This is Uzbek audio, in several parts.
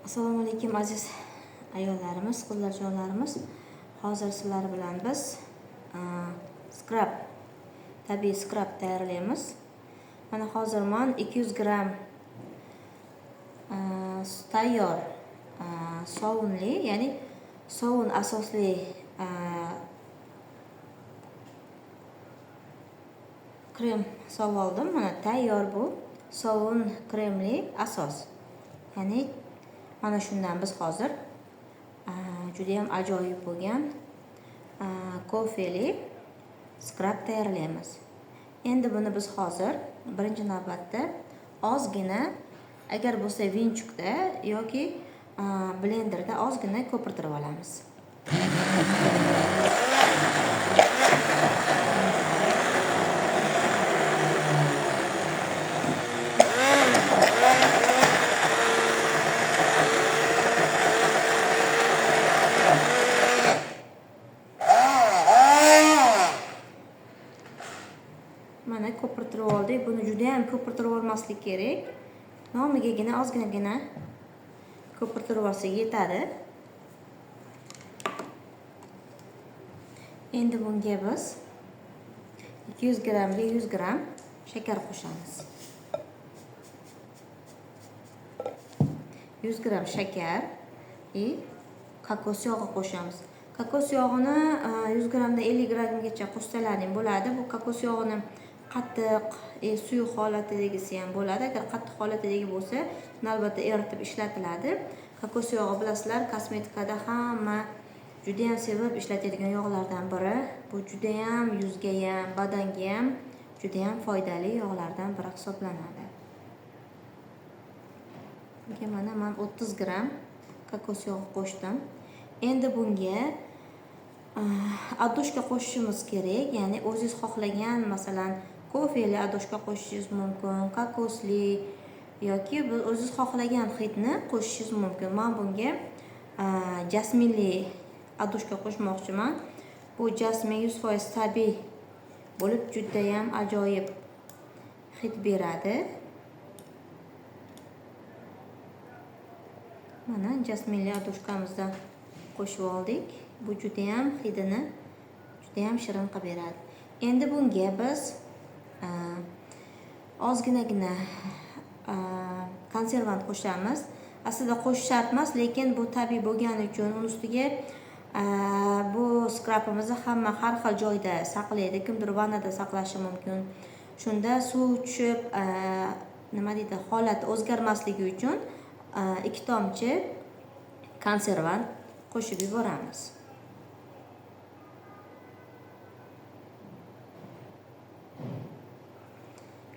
Assalomu alaykum aziz ayollarimiz, qizlarjonlarimiz. Hozir sizlar bilan biz skrab, tabiiy skrab tayyorlaymiz. Mana hozir men 200 gram tayyor sovunli, ya'ni sovun asosli krem sovuldim. Mana tayyor bu sovun kremli asos. Ya'ni mana shundan biz hozir juda ham ajoyib bo'lgan kofeli skrab tayyorlaymiz. Endi buni biz hozir birinchi navbatda ozgina, agar bo'lsa vinchukda yoki blenderda ozgina ko'pirtirib olamiz. Mana ko'pirtirib oldik. Buni juda ham ko'pirtirib olmaslik kerak. Nomigagina ozginagina ko'pirtirib olsak yetadi. Endi bunga biz 200 gramga 100 gram shakar qo'shamiz. 100 gram shakar va kokos yog'i qo'shamiz. Kokos yog'ini 100 gramdan 50 gramgacha qo'shsalaring bo'ladi. Bu kokos yog'ini qattiq, suyuq holatidagisi ham bo'ladi. Agar qattiq holatidagi bo'lsa, albatta eritib ishlatiladi. Kokos yog'i bilasizlar, kosmetikada hamma juda ham sevib ishlatadigan yog'lardan biri. Bu juda ham yuzga ham, badanga ham juda ham foydali yog'lardan biri hisoblanadi. Bunga mana men 30 gram kokos yog'i qo'shdim. Endi bunga adoshka qo'shishimiz kerak. Ya'ni o'zingiz xohlagan, masalan, kofeli adoshka qo'shishingiz mumkin, kokosli yoki o'zingiz xohlagan hidni qo'shishingiz mumkin. Men bunga jasminli adoshka qo'shmoqchiman. Bu jasmin 100% tabiiy bo'lib, juda ham ajoyib hid beradi. Mana jasminli adoshkamizdan qo'shib oldik. Bu juda ham hidini juda ham shirin qilib beradi. Endi bunga biz ozginagina konservant qo'shamiz. Aslida qo'shish shart emas, lekin bu tabiiy bo'lgani uchun uni ustiga bu skrabimizni hamma har xil joyda saqlaydi. Kimdir vannada saqlashi mumkin. Shunda suv tushib, nima deydi, holat o'zgarmasligi uchun 2 tomchi konservant qo'shib yuboramiz.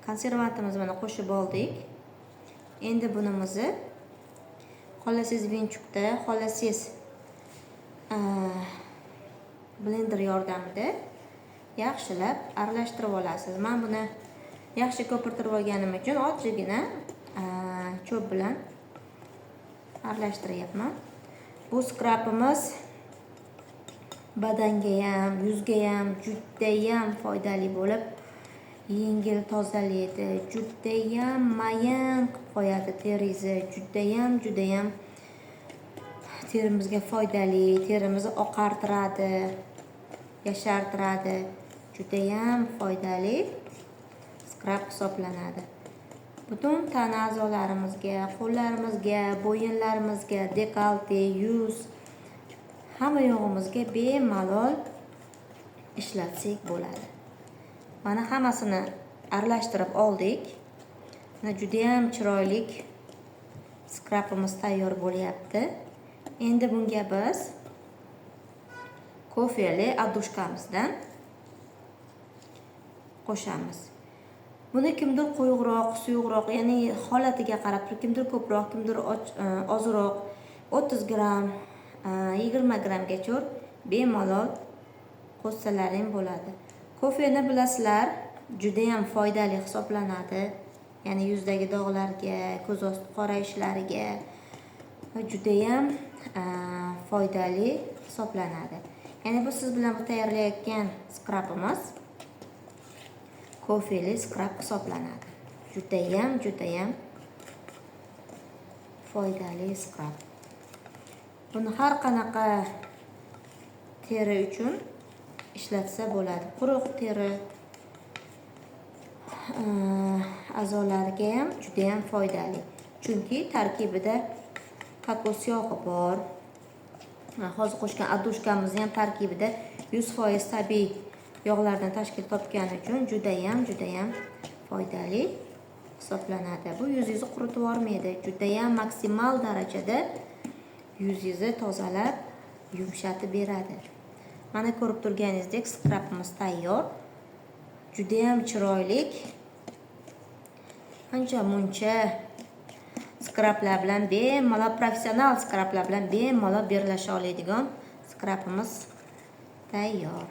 Konservantimizni mana qo'shib oldik. Endi bunimizni xohlasangiz vinchukda, xohlasangiz blender yordamida yaxshilab aralashtirib olasiz. Men buni yaxshi ko'pirtirib olganim uchun oddiygina cho'p bilan aralashtiryapman. Bu skrabimiz badanga ham, yuzga ham juda ham foydali bo'lib, yengil tozalaydi, juda ham mayin qilib qo'yadi teringizni, juda ham terimizga foydali, terimizni oqartiradi, yashartiradi. Juda ham foydali skrab hisoblanadi. Butun tana a'zolarimizga, qo'llarimizga, bo'yinlarimizga, dekolte, yuz, hamma yog'imizga bemalol ishlatsak bo'ladi. Mana hammasini aralashtirib oldik. Mana juda ham chiroyli skrabimiz tayyor bo'lyapti. Endi bunga biz kofeli adoshkamizdan qo'shamiz. Buni kimdir quyuqroq, suyuqroq, ya'ni holatiga qarab, kimdir ko'proq, kimdir ozroq, 30 gram, 20 gramgacha bemalol qo'shsalaring bo'ladi. Kofeni bilasizlar, juda ham foydali hisoblanadi. Ya'ni yuzdagi dog'larga, ko'z osti qorayishlariga juda ham foydali hisoblanadi. Ya'ni bu siz bilan tayyorlayotgan skrabimiz kofeli skrab hisoblanadi. Juda ham foydali skrab. Buni har qanaqa teri uchun ishlatsa bo'ladi. Quruq teri a'zolariga ham juda ham foydali. Chunki tarkibida kokos yog'i bor. Hozir qo'shgan adushkamiz ham tarkibida 100% tabiiy yog'lardan tashkil topgani uchun juda ham foydali hisoblanadi. Bu yuzingizni quritib yubormaydi. Juda ham maksimal darajada yuzingizni tozalab, yumshatib beradi. Mana ko'rib turganingizdek skrabimiz tayyor. Juda ham chiroyli. Ancha-muncha skrablar bilan bemalol, professional skrablar bilan bemalol birlasha oladigan skrabimiz tayyor.